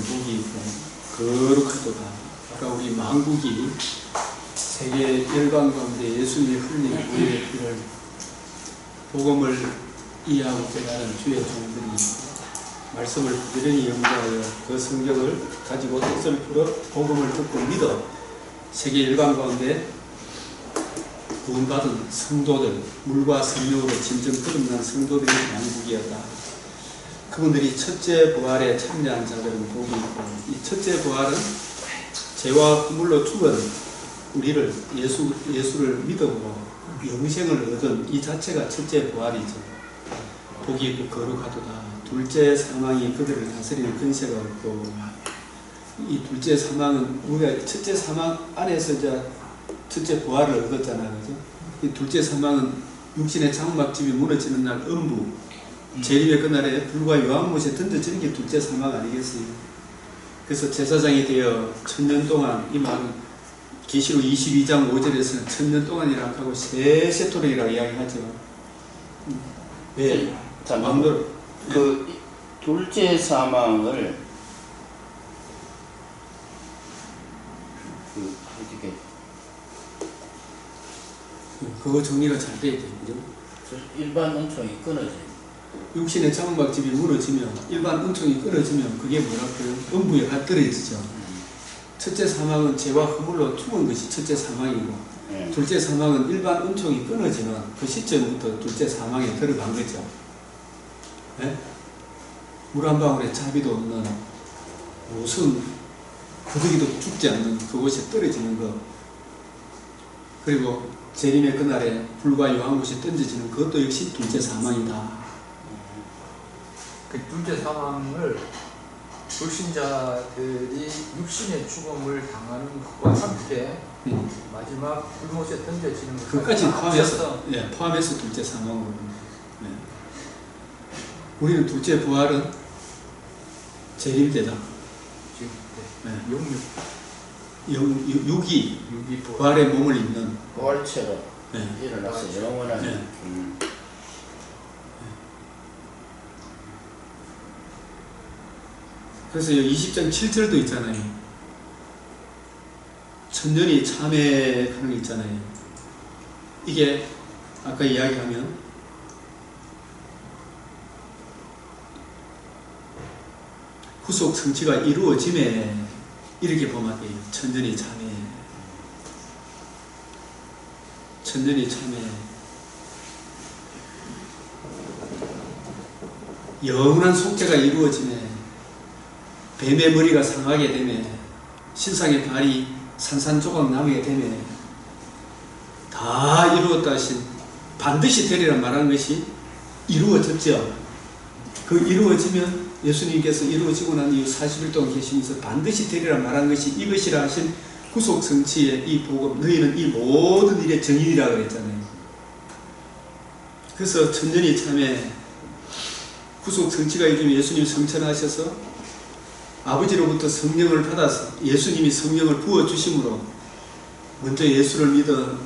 복이 있고 거룩하도다. 아까 우리 만국이 세계 열방 가운데 예수님의 흘린 우리의 피를 복음을 이해하고 깨달은 주의 종들이 말씀을 부지런히 연구하여 그 성경을 가지고 뜻을 풀어 복음을 듣고 믿어 세계 열방 가운데 구원받은 성도들, 물과 성령으로 진정 거듭난 성도들이 만국이었다. 그분들이 첫째 부활에 참여한 자들은 복이 있고, 이 첫째 부활은 죄와 허물로 죽은 우리를 예수를 믿음으로 영생을 얻은 이 자체가 첫째 부활이죠. 복이 있고 거룩하도다. 둘째 사망이 그들을 다스리는 근세가 없고, 이 둘째 사망은 우리가 첫째 사망 안에서 이제 첫째 부활을 얻었잖아요. 그죠? 이 둘째 사망은 육신의 장막집이 무너지는 날 음부, 재림의 그날에 불과 요한못에 던져지는 게 둘째 사망 아니겠어요? 그래서 제사장이 되어 1000년 동안, 이 말은 계시록 22장 5절에서는 1000년 동안이라고 하고 세세토록이라고 이야기하죠. 왜? 마음대로. 그 둘째 사망을 어떻게? 그거 정리가 잘 돼야 돼요. 그죠? 일반 은총이 끊어져요. 육신의 장막집이 무너지면, 일반 은총이 끊어지면 그게 뭐라고요? 음부에 가 떨어지죠. 첫째 사망은 죄와 허물로 죽은 것이 첫째 사망이고, 둘째 사망은 일반 은총이 끊어지는 그 시점부터 둘째 사망에 들어간 거죠. 네? 물 한 방울에 자비도 없는, 무슨 구더기도 죽지 않는 그곳에 떨어지는 것, 그리고 재림의 그날에 불과 요한못에 던져지는 그것도 역시 둘째 사망이다. 그 둘째 사망을 불신자들이 육신의 죽음을 당하는 것과 함께 마지막 불못에 던져지는 그것까지 포함해서, 예, 포함해서 둘째 사망으로. 네. 우리는 둘째 부활은 재림 때다. 지금 네. 육이 부활의 몸을 입는 부활체로 네. 일어나서 영원한. 네. 그래서 20장 7절도 있잖아요. 천년이 참회하는 게 있잖아요. 이게 아까 이야기하면 후속 성취가 이루어짐에 이렇게 보면 돼요. 천년이 참회. 천년이 참회. 영원한 속죄가 이루어짐에 뱀의 머리가 상하게 되며 신상의 발이 산산조각 나게 되며 다 이루었다 하신 반드시 되리라 말하는 것이 이루어졌죠. 그 이루어지면 예수님께서 이루어지고 난 이후 40일 동안 계시면서 반드시 되리라 말한 것이 이것이라 하신 구속 성취의 이 복음, 너희는 이 모든 일의 정인이라고 했잖아요. 그래서 천년이 참에 구속 성취가 이루어지면 예수님 성천하셔서 아버지로부터 성령을 받아서 예수님이 성령을 부어주심으로 먼저 예수를 믿어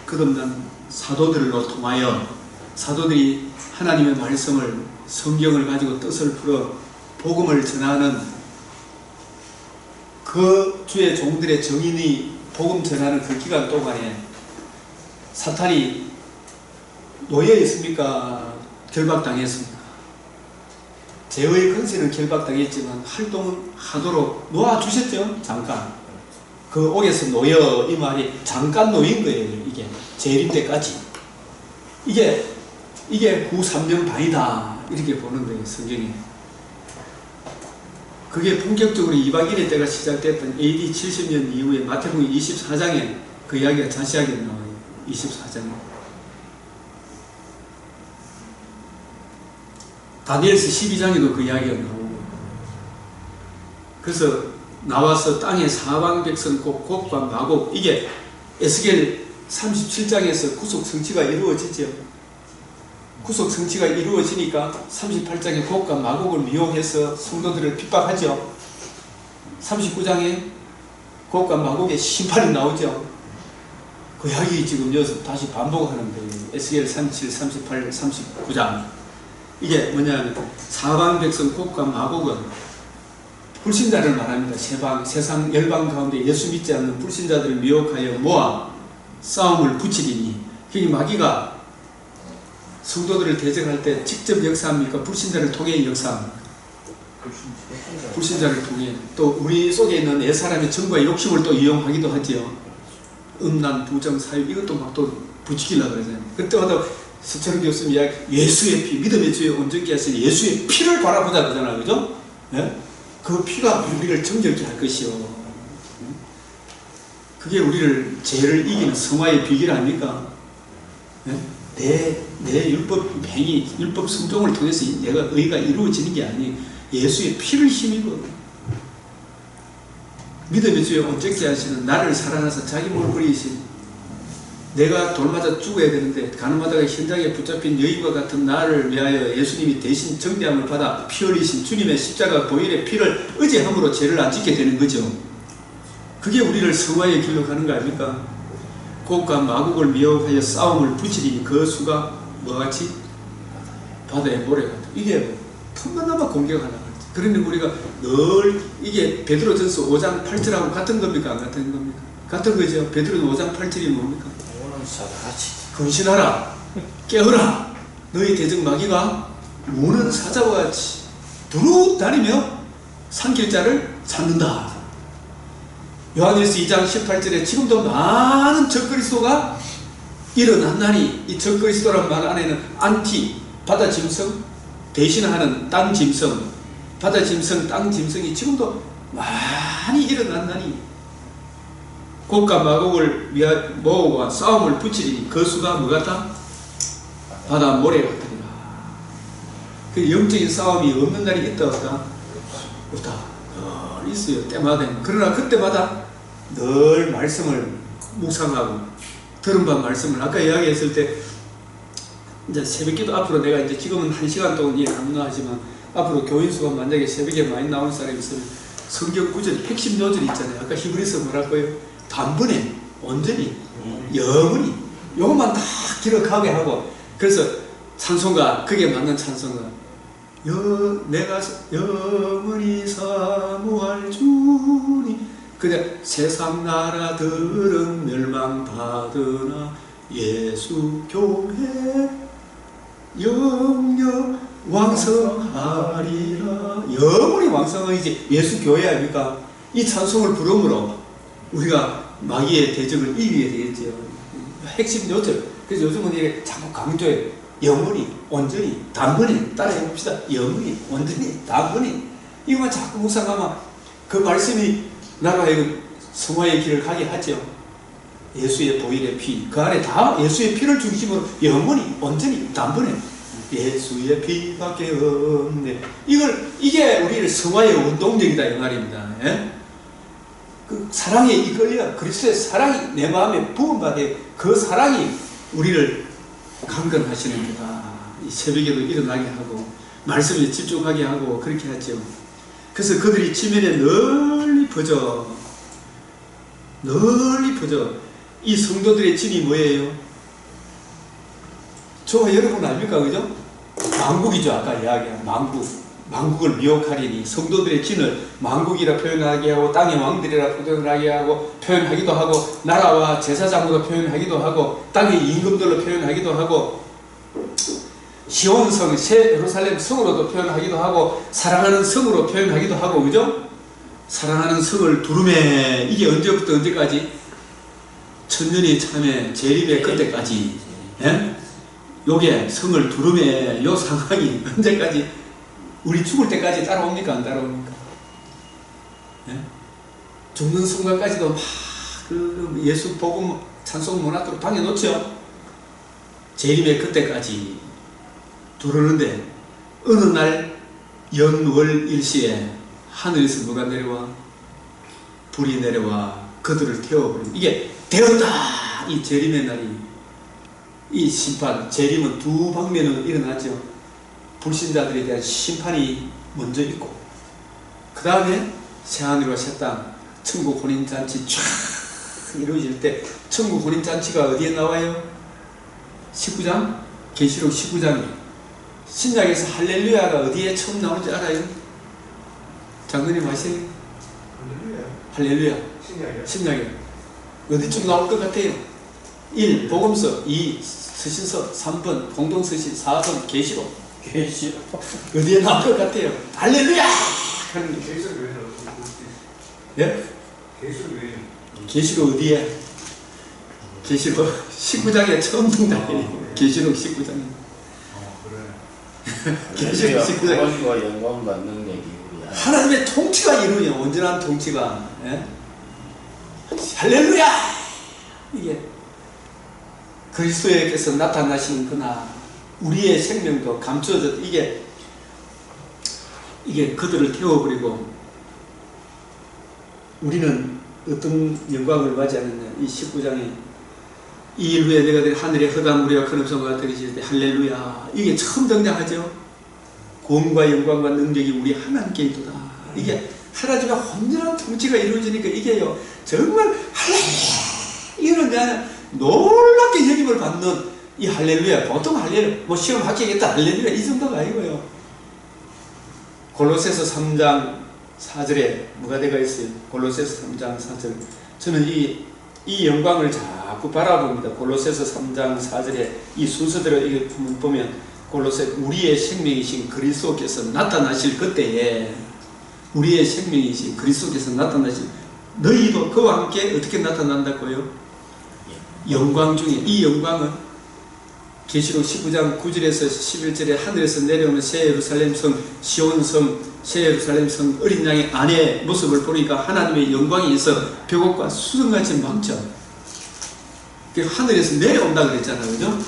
거듭난 사도들로 통하여 사도들이 하나님의 말씀을, 성경을 가지고 뜻을 풀어 복음을 전하는 그 주의 종들의 정인이 복음 전하는 그 기간 동안에 사탄이 노예했습니까? 결박당했습니까? 죄의 근세는 결박당했지만 활동은 하도록 놓아주셨죠. 잠깐. 그 옥에서 놓여, 이 말이 잠깐 놓인 거예요. 이게 재림 때까지. 이게 후 3년 반이다 이렇게 보는 거예요. 성경에. 그게 본격적으로 2박 1일 때가 시작됐던 AD 70년 이후에 마태복음 24장에 그 이야기가 자세하게 나와요. 24장에. 다니엘서 12장에도 그 이야기가 나오고, 그래서 나와서 땅의 사방 백성 곧 곡과 마곡, 이게 에스겔 37장에서 구속 성취가 이루어지죠. 구속 성취가 이루어지니까 38장에 곡과 마곡을 미혹해서 성도들을 핍박하죠. 39장에 곡과 마곡의 심판이 나오죠. 그 이야기 지금 여기서 다시 반복하는 거예요. 에스겔 37, 38, 39장. 이게 뭐냐면 사방 백성 곡과 마곡은 불신자를 말합니다. 세상 열방 가운데 예수 믿지 않는 불신자들을 미혹하여 모아 싸움을 붙이리니. 그게 마귀가 성도들을 대적할 때 직접 역사합니까? 불신자를 통해 역사합니까? 불신자를 통해. 또 우리 속에 있는 옛사람의 정과 욕심을 또 이용하기도 하지요. 음란, 부정, 사유 이것도 막 또 붙이기려고 그러잖아요. 그때마다 서철은 교수님 이야기, 예수의 피, 믿음의 주에 온전케 하시는 예수의 피를 바라보자 그러잖아요. 그죠? 예? 그 피가 우리를 정결케 할 것이요. 그게 우리를 죄를 이기는 성화의 비결 아닙니까? 예? 내 율법 행위, 율법 순종을 통해서 내가 의가 이루어지는 게 아니 예수의 피를 힘입어. 믿음의 주에 온전케 하시는 나를 사랑하사 자기 몸을 버리신, 내가 돌 맞아 죽어야 되는데 가늠하다가 현장에 붙잡힌 여인과 같은 나를 위하여 예수님이 대신 정죄함을 받아 피 흘리신 주님의 십자가 보혈의 피를 의지함으로 죄를 안 짓게 되는 거죠. 그게 우리를 성화의 길로 가는 거 아닙니까? 곡과 마곡을 미혹하여 싸움을 붙이리니 그 수가 뭐같이? 바다의 모래같다. 이게 틈만 나면 공격하려고 하지. 그러니 우리가 늘 이게 베드로전서 5장 8절하고 같은 겁니까? 안 같은 겁니까? 같은 거죠. 베드로는 5장 8절이 뭡니까? 근신하라, 깨어라, 너희 대적 마귀가 우는 사자와 같이 두루 다니며 산길자를 찾는다. 요한일서 2장 18절에 지금도 많은 적그리스도가 일어났나니, 이 적그리스도란 말 안에는 안티, 바다 짐승, 대신하는 땅 짐승, 바다 짐승, 땅 짐승이 지금도 많이 일어났나니 곡과 마곡을 모으고 싸움을 붙이리니 그 수가 뭐 같다? 바다 모래 같으리라. 그 영적인 싸움이 없는 날이 있다 없다? 없다. 늘 있어요. 때마다. 그러나 그때마다 늘 말씀을 묵상하고 들은 바 말씀을 아까 이야기했을 때 이제 새벽기도 앞으로 내가 이제 지금은 1시간 동안 이해 안 나지만 앞으로 교인 수가 만약에 새벽에 많이 나오는 사람이 있으면 성경 구절 핵심 요절 있잖아요. 아까 히브리서 뭐랄까요? 단번에 온전히 영원히 요것만 다 기록하게 하고, 그래서 찬송가 그게 맞는 찬송가 내가 영원히 사모할 주니 그냥 세상 나라들은 멸망받으나 예수 교회 영영 왕성하리라. 영원히 왕성하지 예수 교회 아닙니까? 이 찬송을 부름으로 우리가 마귀의 대적을 이기게 되겠죠. 핵심 요절. 그래서 요즘은 이게 자꾸 강조해. 영원히, 온전히, 단번에 따라해 봅시다. 영원히, 온전히, 단번에. 이것만 자꾸 묵상하면 그 말씀이 나라의 성화의 길을 가게 하죠. 예수의 보혈의 피. 그 안에 다 예수의 피를 중심으로 영원히, 온전히, 단번에. 예수의 피밖에 없네. 이게 우리를 성화의 운동력이다 이 말입니다. 예? 그 사랑에 이끌려 그리스도의 사랑이 내 마음에 부음받아 그 사랑이 우리를 강건하시는 거다. 이 새벽에도 일어나게 하고 말씀에 집중하게 하고 그렇게 하죠. 그래서 그들이 지면에 널리 퍼져 이 성도들의 진이 뭐예요? 저와 여러분 아닙니까? 그죠? 망국이죠. 아까 이야기한 망국을 미혹하리니 성도들의 진을 망국이라 표현하게 하고 땅의 왕들이라 표현하게 하고 표현하기도 하고 나라와 제사장으로 표현하기도 하고 땅의 임금들로 표현하기도 하고 시온성 새 예루살렘 성으로도 표현하기도 하고 사랑하는 성으로 표현하기도 하고 그죠? 사랑하는 성을 두루매. 이게 언제부터 언제까지? 천년이 참에 재림의 그때까지. 예? 요게 성을 두루매 요 상황이 언제까지? 우리 죽을 때까지 따라옵니까? 안 따라옵니까? 예? 죽는 순간까지도 막 그 예수 복음 찬송 문학으로 당해놓죠. 재림의 그때까지 두르는데 어느 날 연월일시에 하늘에서 뭐가 내려와? 불이 내려와 그들을 태워버리는. 이게 되었다. 이 재림의 날이, 이 심판, 재림은 두 방면으로 일어나죠. 불신자들에 대한 심판이 먼저 있고 그 다음에 새하늘과 새 땅, 천국 혼인잔치 쫙 이루어질 때 천국 혼인잔치가 어디에 나와요? 19장? 계시록 19장에 신약에서 할렐루야가 어디에 처음 나오는지 알아요? 장로님 아시나요? 할렐루야. 할렐루야. 신기하게. 신약에 어디 쭉 나올 것 같아요. 1. 복음서, 2. 서신서, 3번 공동서신, 4번 계시록. 계시록. 어디에 나올 것 같아요? 할렐루야! 하는 게. 계시록 왜 나오지? 예? 계시록 왜? 계시록 어디에? 계시록 19장에 처음 등장해요. 계시록 19장에. 그래. 계시록 19장에. 구원과 영광 받는 얘기 우리야. 하나님의 통치가 이루어요. 온전한 통치가. 예? 할렐루야! 이게 그리스도께서 나타나시는 그날 우리의 생명도 감추어져. 이게 그들을 태워버리고 우리는 어떤 영광을 맞이하느냐. 이 19장에 이 일 후에 내가 될 하늘의 흑암 우리가 큰 음성과 들으실 때 할렐루야. 이게 처음 등장하죠. 구원과 영광과 능력이 우리 하나님께 있도다. 이게 하나님의 온전한 통치가 이루어지니까 이게요 정말 할렐루야 이런 그냥 놀랍게 여김을 받는 이 할렐루야. 보통 할렐루야 뭐 시험 합격했다 할렐루야 이 정도가 아니고요. 골로새서 3장 4절에 뭐가 되어 있어요? 골로새서 3장 4절. 저는 이 영광을 자꾸 바라봅니다. 골로새서 3장 4절에 이 순서대로 이게 보면 골로새 우리의 생명이신 그리스도께서 나타나실 그때에 우리의 생명이신 그리스도께서 나타나실 너희도 그와 함께 어떻게 나타난다고요? 영광 중에 이 영광은 계시록 19장 9절에서 11절에 하늘에서 내려오는 새 예루살렘 성 시온성 새 예루살렘 성 어린 양의 아내의 모습을 보니까 하나님의 영광이 있어 벽옥과 수정같이 망쳐. 하늘에서 내려온다 그랬잖아요. 그죠?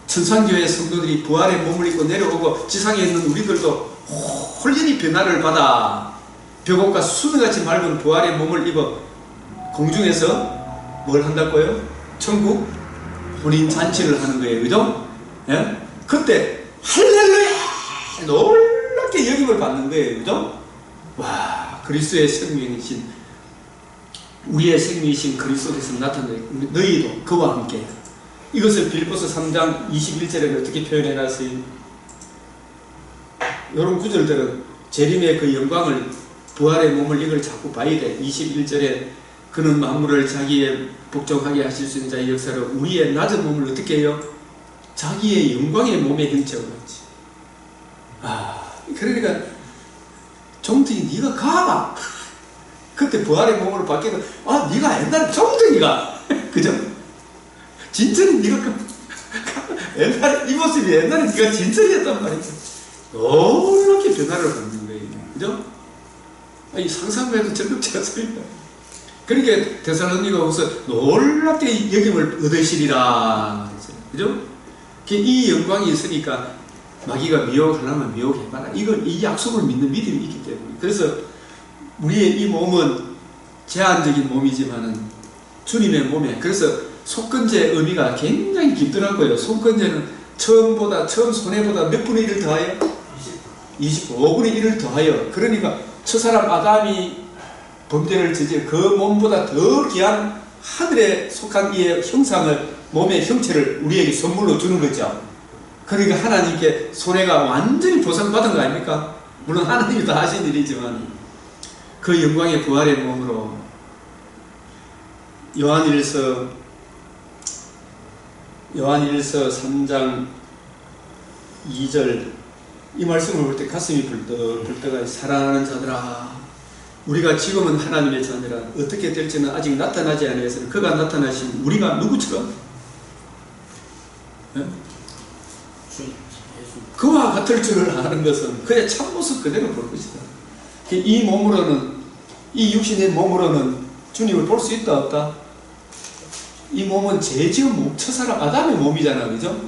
천상교회 성도들이 부활의 몸을 입고 내려오고 지상에 있는 우리들도 홀연히 변화를 받아 벽옥과 수정같이 맑은 부활의 몸을 입어 공중에서 뭘 한다고요? 천국 혼인 잔치를 하는 거예요. 그죠? 예? 그때 할렐루야! 놀랍게 여김을 받는 거예요. 그죠? 와, 그리스도의 생명이신 우리의 생명이신 그리스도께서 나타나요. 너희도 그와 함께. 이것을 빌립보서 3장 21절에 어떻게 표현해 놨어요? 이런 구절들은 재림의 그 영광을 부활의 몸을 이걸 자꾸 봐야 돼. 21절에 그는 만물을 자기의 복종하게 하실 수 있는 자의 역사로 우리의 낮은 몸을 어떻게 해요? 자기의 영광의 몸의 형체로 같이. 그러니까 종특이 네가 가봐. 그때 부활의 몸으로 바뀌고 네가 옛날에 종특이가 그죠? 진짜는 네가 옛날에 이 모습이 옛날에 네가 진짜였단 말이야. 놀랍게 변화를 받는 거예요. 그죠? 이 상상만 해도 즐겁지 않습니까? 그러니까 데살로니가후서 놀랍게 여김을 얻으시리라. 그죠? 이 영광이 있으니까 마귀가 미혹하려면 미혹해봐라. 이 약속을 믿는 믿음이 있기 때문에. 그래서 우리의 이 몸은 제한적인 몸이지만은 주님의 몸에. 그래서 속건제의 의미가 굉장히 깊더라고요. 속건제는 처음 손해보다 몇 분의 1을 더하여? 25분의 1을 더하여. 그러니까 첫사람 아담이 범죄를 저지른 그 몸보다 더 귀한 하늘에 속한 이의 형상을 몸의 형체를 우리에게 선물로 주는 거죠. 그러니까 하나님께 손해가 완전히 보상받은 거 아닙니까? 물론 하나님이 다 하신 일이지만 그 영광의 부활의 몸으로 요한일서 3장 2절 이 말씀을 볼 때 가슴이 벌떡하여 사랑하는 자들아 우리가 지금은 하나님의 자녀라 어떻게 될지는 아직 나타나지 않아서 그가 나타나신 우리가 누구처럼 네? 그와 같을 줄을 아는 것은 그의 참모습 그대로 볼 것이다. 이 몸으로는 이 육신의 몸으로는 주님을 볼 수 있다 없다? 이 몸은 죄 지은 몸, 첫사람 아담의 몸이잖아. 그죠?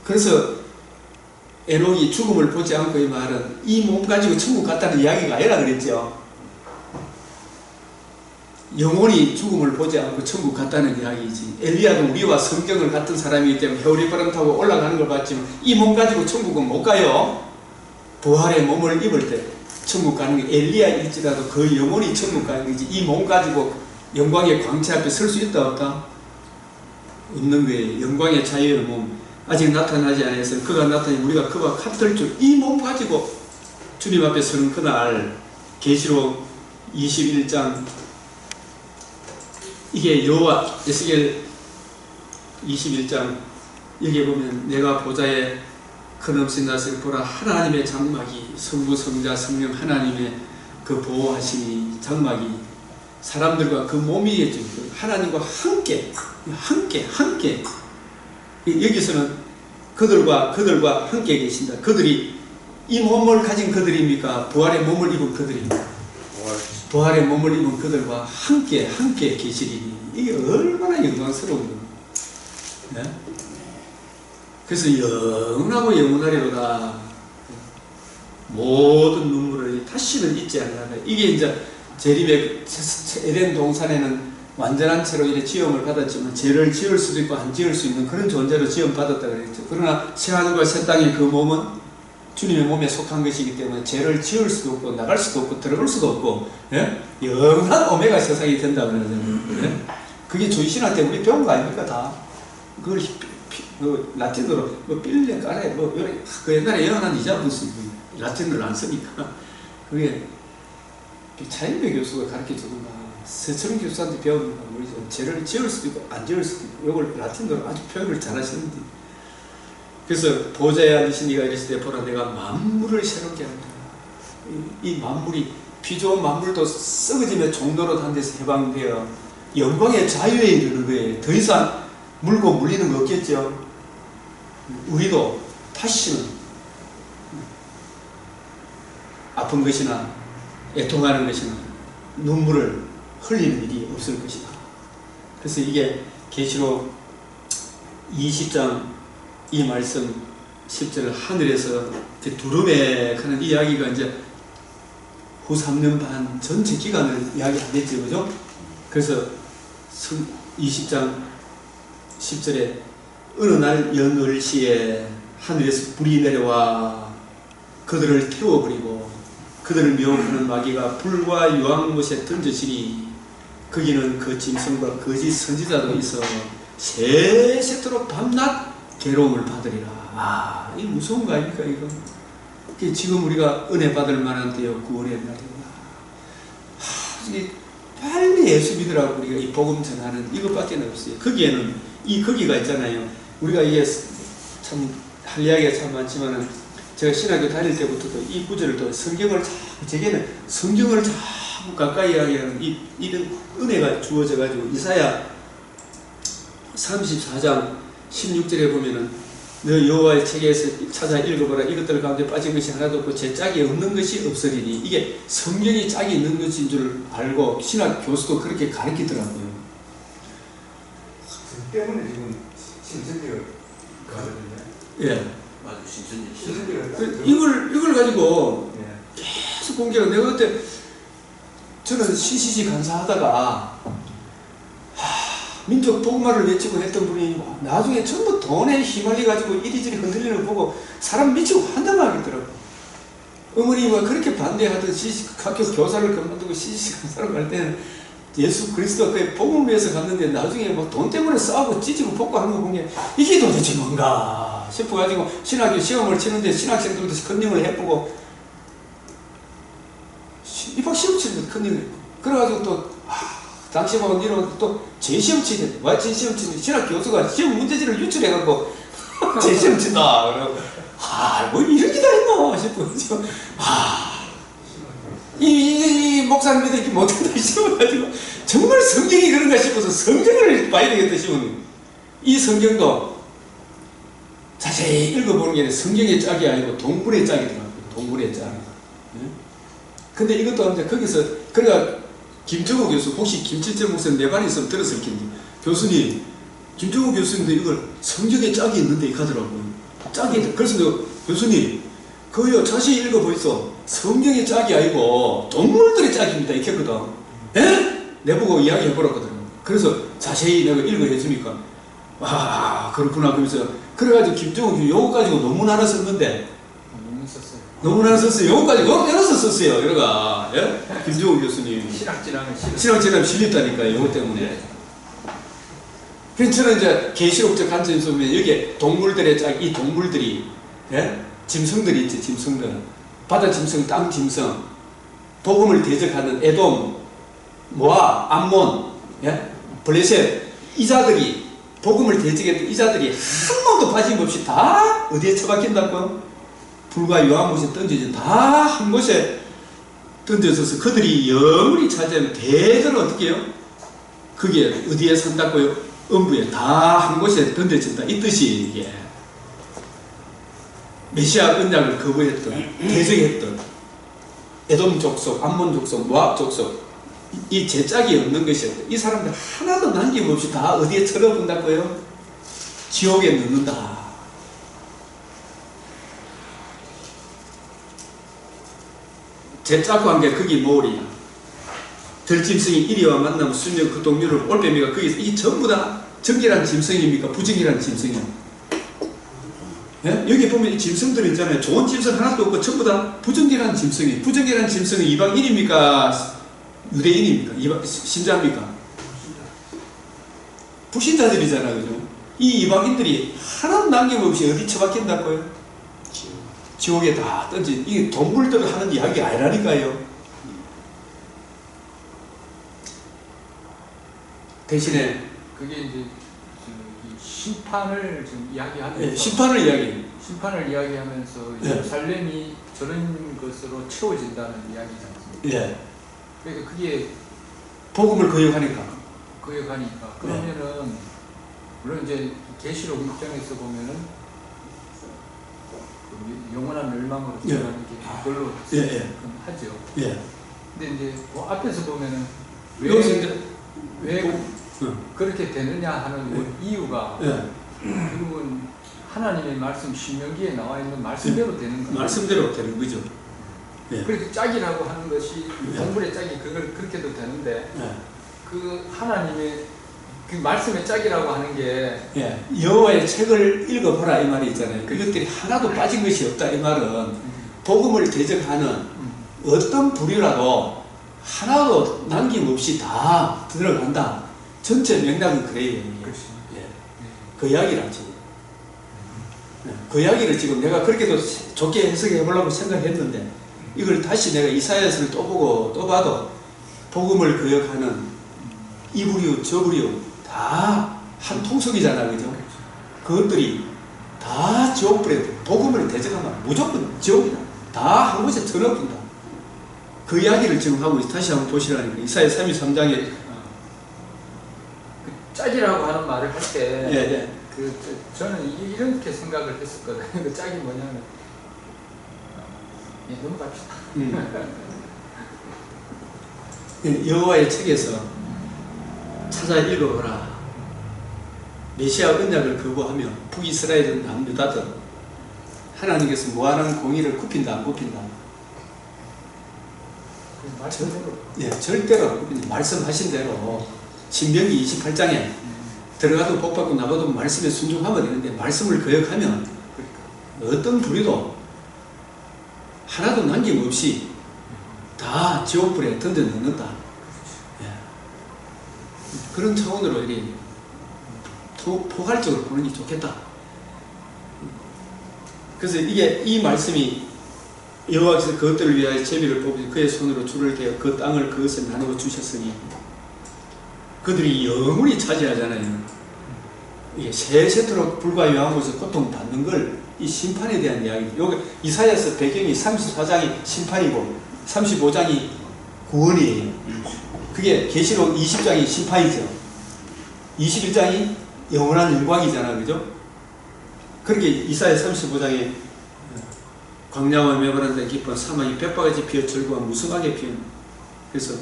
그래서 에녹이 죽음을 보지 않고 이 말은 이 몸 가지고 천국 갔다는 이야기가 아니라 그랬죠. 영혼이 죽음을 보지 않고 천국 갔다는 이야기지. 엘리야도 우리와 성경을 같은 사람이기 때문에 회오리 바람 타고 올라가는 걸 봤지만 이 몸 가지고 천국은 못 가요. 부활의 몸을 입을 때 천국 가는 게 엘리야일지라도 그 영혼이 천국 가는 거지. 이 몸 가지고 영광의 광채 앞에 설 수 있다 없다? 없는 거예요. 영광의 자유의 몸 아직 나타나지 않아서 그가 나타나니 우리가 그와 같을 줄 이 몸 가지고 주님 앞에 서는 그날 계시록 21장 이게 여호와 에스겔 21장 여기 보면 내가 보좌에 큰없이 나서 보라 하나님의 장막이 성부 성자 성령 하나님의 그 보호하심이 장막이 사람들과 그 몸이 하나님과 함께 여기서는 그들과 함께 계신다. 그들이 이 몸을 가진 그들입니까? 부활의 몸을 입은 그들입니까? 부활의 몸을 입은 그들과 함께 계시리니 이게 얼마나 영광스러운 겁니다. 네? 그래서 영원하고 영원하리로다. 모든 눈물을 다시는 잊지 않는다. 이게 이제 재림의 에덴 동산에는 완전한 채로 이렇게 지음을 받았지만 죄를 지을 수도 있고 안 지을 수 있는 그런 존재로 지음 받았다 그랬죠. 그러나 새하늘과 새 땅의 그 몸은 주님의 몸에 속한 것이기 때문에 죄를 지을 수도 없고 나갈 수도 없고 들어올 수도 없고, 예? 영원한 오메가 세상이 된다 그러잖아요. 예? 그게 조이신할 때 우리 배운 거 아닙니까 다? 그걸 라틴어로 빌레 까레 그 옛날에 영원한 이자부스 라틴어를 안 쓰니까 그게 차인배 교수가 가르쳐 주는 거 서철은 교수한테 배우는 거 우리 죄를 지을 수도 있고 안 지을 수도 있고 이걸 라틴어로 아주 표현을 잘 하시는데 그래서 보좌에 앉으신 이가 이르시되 보라 내가 만물을 새롭게 한다. 이 만물이 피 좋은 만물도 썩어지며 종로로 한 데서 해방되어 영광의 자유에 이르는 거예요. 더 이상 물고 물리는 거 없겠죠. 우리도 다시는 아픈 것이나 애통하는 것이나 눈물을 흘리는 일이 없을 것이다. 그래서 이게 계시록 20장 이 말씀 10절 하늘에서 두루매 하는 이야기가 이제 후 3년 반 전체 기간을 이야기하겠죠, 그죠? 그래서 20장 10절에 어느 날 연월시에 하늘에서 불이 내려와 그들을 태워버리고 그들을 미혹하는 마귀가 불과 유황못에 던져지니 거기는 그 짐승과 거짓 선지자도 있어 세세토록 밤낮 괴로움을 받으리라. 아, 이 무서운 거 아닙니까, 이거? 지금 우리가 은혜 받을 만한 때요, 구원의 날이구나. 빨리 예수 믿으라고 우리가 이 복음 전하는 이것밖에 없어요. 거기에는, 거기가 있잖아요. 우리가 이게 참, 할 이야기가 참 많지만은, 제가 신학교 다닐 때부터도 이 구절을 또 성경을 자꾸, 제게는 성경을 자꾸 가까이 이야기하는 이런 은혜가 주어져가지고, 이사야 34장 16절에 보면은 너 여호와의 책에서 찾아 읽어보라. 이것들 가운데 빠진 것이 하나도 없고 제 짝이 없는 것이 없으리니 이게 성경이 짝이 있는 것인 줄 알고 신학 교수도 그렇게 가르치더라고요. 그 때문에 지금 신천지가 가거든요. 예. 맞아, 신천지. 신천지가 이걸 가지고 예. 계속 공개하고 내가 그때 저는 CCC 간사하다가 민족 복음화를 외치고 했던 분이 나중에 전부 돈에 휘말려가지고 이리저리 흔들리는 거 보고 사람 미치고 환장하겠더라고. 어머니가 그렇게 반대하던 학교 교사를 그만두고 CCC 간사로 갈 때는 예수 그리스도 그 복음을 위해서 갔는데 나중에 뭐 돈 때문에 싸우고 찢고 볶고 하는 거 보면 이게 도대체 뭔가 싶어가지고 신학교 시험을 치는데 신학생들도 컨닝을 해보고 입학 시험 치는데 컨닝을 해보고 그래가지고 또 당시 보면 이런 또 재시험 치는 재시험 치는 신학 교수가 시험 문제지를 유출해갖고 재시험 친다. 그러고 뭐 이런 게 다 있나 싶어. 이 목사님들이 이렇게 못한다 싶어가지고 정말 성경이 그런가 싶어서 성경을 봐야 되겠다 싶은 이 성경도 자세히 읽어보는 게 성경의 짝이 아니고 동물의 짝이더라고요. 동물의 짝. 근데 이것도 이제 거기서 그러니까 김정우 교수, 혹시 김칠재 목사님 내 반에 있으면 들었을 텐데 교수님, 김정우 교수님도 이걸 성경에 짝이 있는데 이렇게 하더라고요. 짝이, 그래서 내가 교수님 그거요 자세히 읽어보이소. 성경의 짝이 아니고 동물들의 짝입니다 이렇게 했거든. 에? 내보고 이야기해보라거든요. 그래서 자세히 내가 읽어해주니까 그렇구나 그러면서 그래가지고 김정우 교수 요거 가지고 논문 하나 썼는데 논문 썼어요. 논문 하나 썼어요. 요거까지 열어서 썼어요. 여러가 예? 김정우 교수님 신학진학에 실렸다니까요. 요거 때문에. 그래서 저는 이제 계시록적 관점에서 보면 여기에 동물들의 짝, 이 동물들이 예? 짐승들이 있지. 짐승들 바다 짐승, 땅 짐승 복음을 대적하는 에돔, 모압, 암몬, 예? 블레셋 이 자들이 복음을 대적했던 이 자들이 한 번도 빠짐없이 다 어디에 처박힌다고요? 불과 요한못에 던져져 다 한 곳에 던져져서 그들이 영원히 차지하면 대전은 어떻게 해요? 그게 어디에 산다고요? 음부에 다 한 곳에 던져진다 이 뜻이 이게 메시아 언약을 거부했던 대적했던 에돔 족속, 암몬 족속, 모압 족속 이 제짝이 없는 것이었고 이 사람들 하나도 남김없이 다 어디에 처박힌다고요? 지옥에 넣는다. 제짝고 한 게 거기 모으리야. 들짐승이 이리와 만나면 수명 그 동료를 올빼미가 거기서 이게 전부 다 정결한 짐승입니까? 부정결한 짐승이야. 예? 여기 보면 이 짐승들 있잖아요. 좋은 짐승 하나도 없고 전부 다 부정결한 짐승이. 부정결한 짐승은 이방인입니까? 유대인입니까? 신자입니까? 불신자들이잖아요. 그죠? 이 이방인들이 하나도 남김없이 어디 처박힌다고요? 지옥에 다 던진. 이게 동물들 하는 이야기 아니라니까요. 대신에 그게 이제 심판을 지금 이야기하면서 예, 심판을 이야기하면서 예. 예루살렘이 저런 것으로 채워진다는 이야기지 않습니까? 예. 그러니까 그게 복음을 거역하니까. 거역하니까 그러면은 물론 이제 계시록 6장에서 보면은 그 영원한 멸망으로 예. 들어가는 게 그걸로 예, 예. 하죠. 예. 근데 이제 그 앞에서 보면은 여기서 이제 왜 응. 그렇게 되느냐 하는 그 이유가 예. 결국은 하나님의 말씀 신명기에 나와 있는 말씀대로 되는 거예요. 말씀대로 되는 거죠. 예. 그래서 짝이라고 하는 것이 동물의 짝이 그걸 그렇게도 되는데 예. 그 하나님의 그 말씀의 짝이라고 하는 게 예. 여호와의 책을 읽어보라 이 말이 있잖아요. 그것들이 하나도 빠진 것이 없다 이 말은 복음을 대적하는 어떤 부류라도 하나도 남김없이 다 들어간다. 전체 맥락은 그래요. 예. 그 이야기라지. 예. 그 이야기를 지금 내가 그렇게도 좋게 해석해 보려고 생각했는데 이걸 다시 내가 이사야서를 또 보고 또 봐도 복음을 거역하는 이 부류 저 부류 다 한 통속이잖아. 그죠? 그것들이 다 지옥불에 복음을 대적하면 무조건 지옥이다. 다 한 곳에 들어간다. 그 이야기를 지금 하고 다시 한번 보시라니까. 이사야 33장에 그 짝이라고 하는 말을 할 때 예, 예. 저는 이렇게 생각을 했었거든요. 그 짝이 뭐냐면 넘어갑시다. 여호와의 책에서 찾아 읽어보라. 메시아 언약을 거부하며 북이스라엘은 남유다든 하나님께서 무한한 공의를 굽힌다 안 굽힌다? 말씀대로 예, 절대로 안 굽힌다. 말씀하신 대로 신명기 28장에 들어가도 복받고 나가도 말씀에 순종하면 되는데 말씀을 거역하면 어떤 부류도 하나도 남김없이 다 지옥불에 던져 넣는다. 예. 그런 차원으로 이렇게 포괄적으로 보는 게 좋겠다. 그래서 이 말씀이 여호와께서 그것들을 위하여 제비를 뽑으시 그의 손으로 줄을 대어 그 땅을 그것에 나누어 주셨으니 그들이 영원히 차지하잖아요. 이게 세세토록 불과 요한못에 고통받는 걸 이 심판에 대한 이야기. 여기 이사야서 배경이 34장이 심판이고 35장이 구원이에요. 그게 계시록 20장이 심판이죠. 21장이 영원한 영광이잖아. 그죠? 그러게 이사야 35장에 광야와 메마른데 깊은 사막이 볕바가지 피어 절구와 무성하게 피어 그래서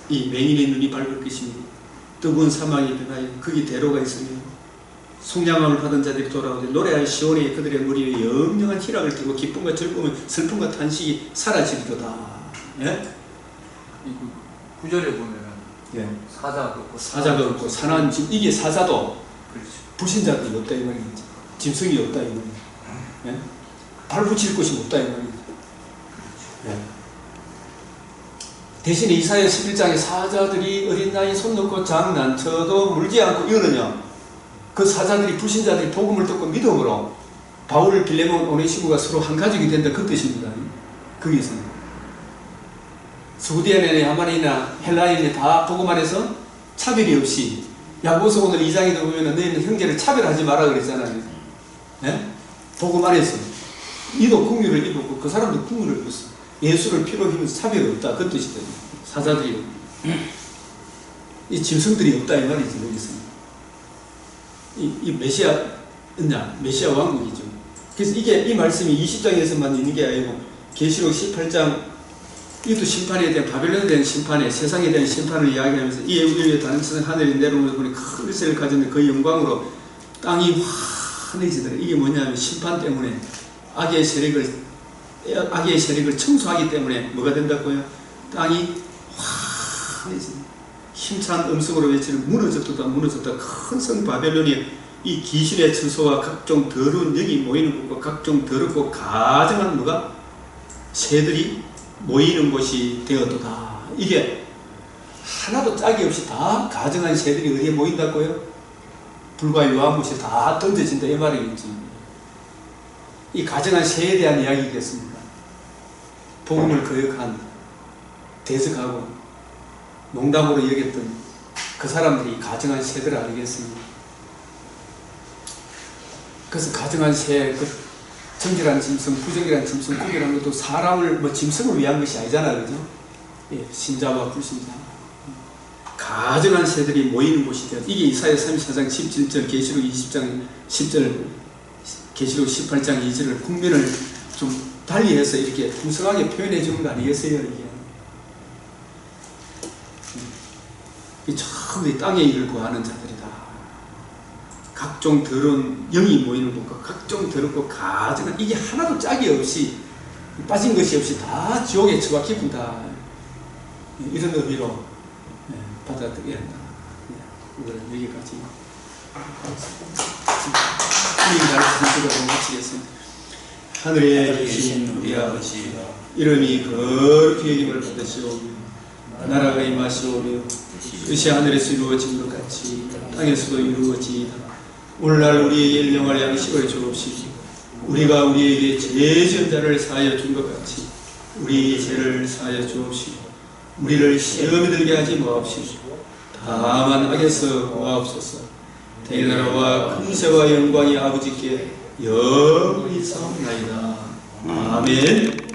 이 맹인의 눈이 밝을 것이니 뜨거운 사막이 변하여 거기 대로가 있으며 속량함을 받은 자들이 돌아오되 노래하여 시온에 그들의 머리 위에 영영한 희락을 띠고 기쁨과 즐거움과 슬픔과 탄식이 사라지리로다. 예? 이 구절에 보면은 예. 사자가 없고 사자가 없고 사나운 짐 이게 사자도 그렇죠. 불신자들이 없다 이 말이지. 짐승이 없다 이 말이지. 예? 발 붙일 곳이 없다 이 말이지. 예. 대신에 이사야 11장에 사자들이 어린 나이 손 놓고 장난쳐도 물지 않고 이거는요. 그 사자들이 불신자들이 복음을 듣고 믿음으로 바울, 빌레몬, 오네시모가 서로 한 가족이 된다 그 뜻입니다. 거기서는 스구디아나 야만이나 헬라인이 다 복음 안에서 차별이 없이 야고보서 오늘 2장에도 보면은 너희는 형제를 차별하지 마라 그랬잖아요. 예? 복음 안에서 이도 긍휼을 입었고 그 사람도 긍휼을 입었어. 예수를 피로 힘에서 차별이 없다 그 뜻이거든요. 사자들이 이 짐승들이 없다 이 말이지 여기서. 이 메시아냐 메시아 왕국이죠. 그래서 이게 이 말씀이 20장에서만 있는 게 아니고 계시록 18장 이것도 심판에 대한 바벨론에 대한 심판에 세상에 대한 심판을 이야기하면서 이에 우리의 다른 하늘이 내려오면서 보니 큰 일세를 가졌는데 그 영광으로 땅이 환해지더라. 이게 뭐냐면 심판 때문에 악의 세력을 청소하기 때문에 뭐가 된다고요? 땅이 환해진다. 힘찬 음성으로 외치는 무너졌다 무너졌다. 큰 성 바벨론이 이 귀신의 처소와 각종 더러운 영이 모이는 곳과 각종 더럽고 가증한 뭐가 새들이 모이는 곳이 되었도다. 이게 하나도 짝이 없이 다 가증한 새들이 어디에 모인다고요? 불과 유황못이 다 던져진다 이 말이겠지. 이 가증한 새에 대한 이야기겠습니다. 복음을 거역한 대적하고 농담으로 여겼던 그 사람들이 가증한 새들 아니겠습니까? 그래서 가증한 새, 그 정결한 짐승, 부정결한 짐승 구별한 것도 사람을 뭐 짐승을 위한 것이 아니잖아요, 그죠? 예, 신자와 불신자. 가증한 새들이 모이는 곳이 되었다. 이게 이사야 34장 17절, 계시록 20장 10절, 계시록 18장 2절을 국면을 좀 달리해서 이렇게 풍성하게 표현해 주는 거 아니겠어요, 이게? 이 전부 땅의 일을 구하는 자들이다. 각종 더러운 영이 모이는 곳과 각종 더럽고 가증한 이게 하나도 짝이 없이 빠진 것이 없이 다 지옥에 처박히 군다. 이런 의미로 받아들여야 한다. 오늘은 여기까지. 주님 가르치시고 마치겠습니다. 하늘에 계신 우리 아버지 이름이 거룩히 여김을 받으시오. 나라가 임하시오며 뜻이 하늘에서 이루어진 것 같이 땅에서도 이루어지이다. 오늘날 우리에게 일용할 양식을 주옵시고 우리가 우리에게 죄 지은 자를 사하여 준 것 같이 우리 죄를 사하여 주옵시고 우리를 시험에 들게 하지 마옵시고 다만 악에서 구하옵소서. 대나라와 큰세와 영광이 아버지께 영원히 사옵나이다. 아멘.